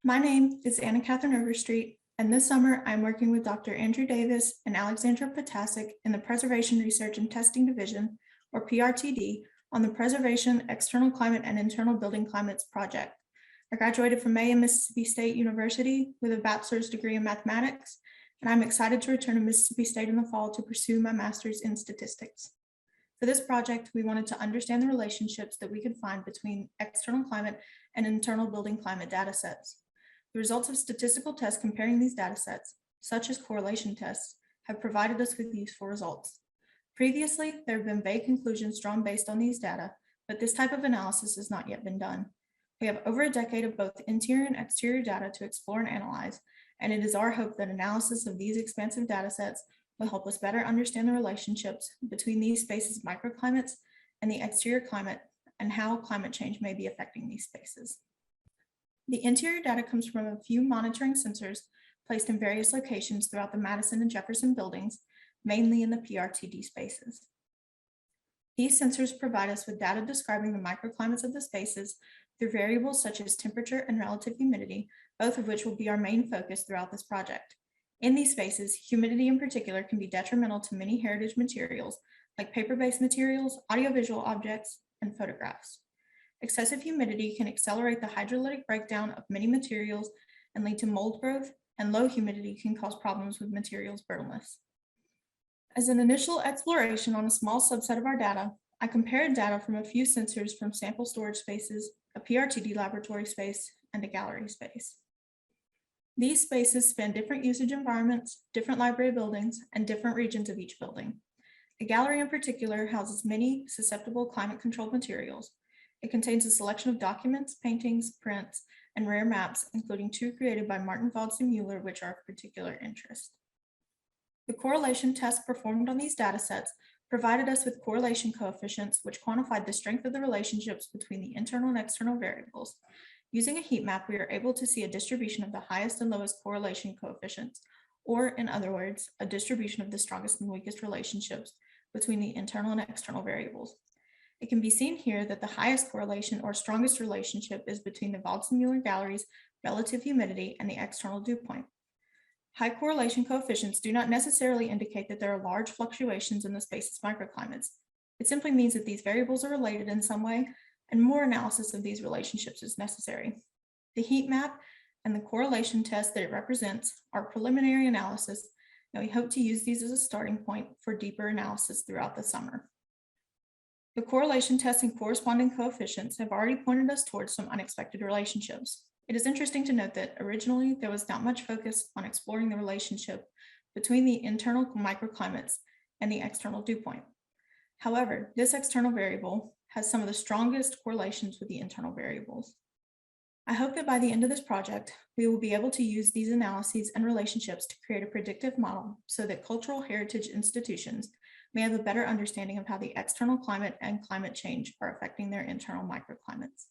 My name is Anna Catherine Overstreet, and this summer I'm working with Dr. Andrew Davis and Alexandra Potasic in the Preservation Research and Testing Division, or PRTD, on the Preservation External Climate and Internal Building Climates project. I graduated from May Mississippi State University with a bachelor's degree in mathematics, and I'm excited to return to Mississippi State in the fall to pursue my master's in statistics. For this project, we wanted to understand the relationships that we could find between external climate and internal building climate data sets. The results of statistical tests comparing these data sets, such as correlation tests, have provided us with useful results. Previously, there have been vague conclusions drawn based on these data, but this type of analysis has not yet been done. We have over a decade of both interior and exterior data to explore and analyze, and it is our hope that analysis of these expansive data sets will help us better understand the relationships between these spaces' microclimates and the exterior climate and how climate change may be affecting these spaces. The interior data comes from a few monitoring sensors placed in various locations throughout the Madison and Jefferson buildings, mainly in the PRTD spaces. These sensors provide us with data describing the microclimates of the spaces through variables such as temperature and relative humidity, both of which will be our main focus throughout this project. In these spaces, humidity in particular can be detrimental to many heritage materials like paper-based materials, audiovisual objects, and photographs. Excessive humidity can accelerate the hydrolytic breakdown of many materials and lead to mold growth, and low humidity can cause problems with materials brittleness. As an initial exploration on a small subset of our data, I compared data from a few sensors from sample storage spaces, a PRTD laboratory space, and a gallery space. These spaces span different usage environments, different library buildings, and different regions of each building. A gallery in particular houses many susceptible climate-controlled materials. It contains a selection of documents, paintings, prints, and rare maps, including two created by Martin Waldseemüller, which are of particular interest. The correlation tests performed on these datasets provided us with correlation coefficients, which quantified the strength of the relationships between the internal and external variables. Using a heat map, we are able to see a distribution of the highest and lowest correlation coefficients, or in other words, a distribution of the strongest and weakest relationships between the internal and external variables. It can be seen here that the highest correlation or strongest relationship is between the Waldseemüller gallery's relative humidity and the external dew point. High correlation coefficients do not necessarily indicate that there are large fluctuations in the space's microclimates. It simply means that these variables are related in some way, and more analysis of these relationships is necessary. The heat map and the correlation test that it represents are preliminary analysis, and we hope to use these as a starting point for deeper analysis throughout the summer. The correlation tests and corresponding coefficients have already pointed us towards some unexpected relationships. It is interesting to note that originally there was not much focus on exploring the relationship between the internal microclimates and the external dew point. However, this external variable has some of the strongest correlations with the internal variables. I hope that by the end of this project, we will be able to use these analyses and relationships to create a predictive model so that cultural heritage institutions may have a better understanding of how the external climate and climate change are affecting their internal microclimates.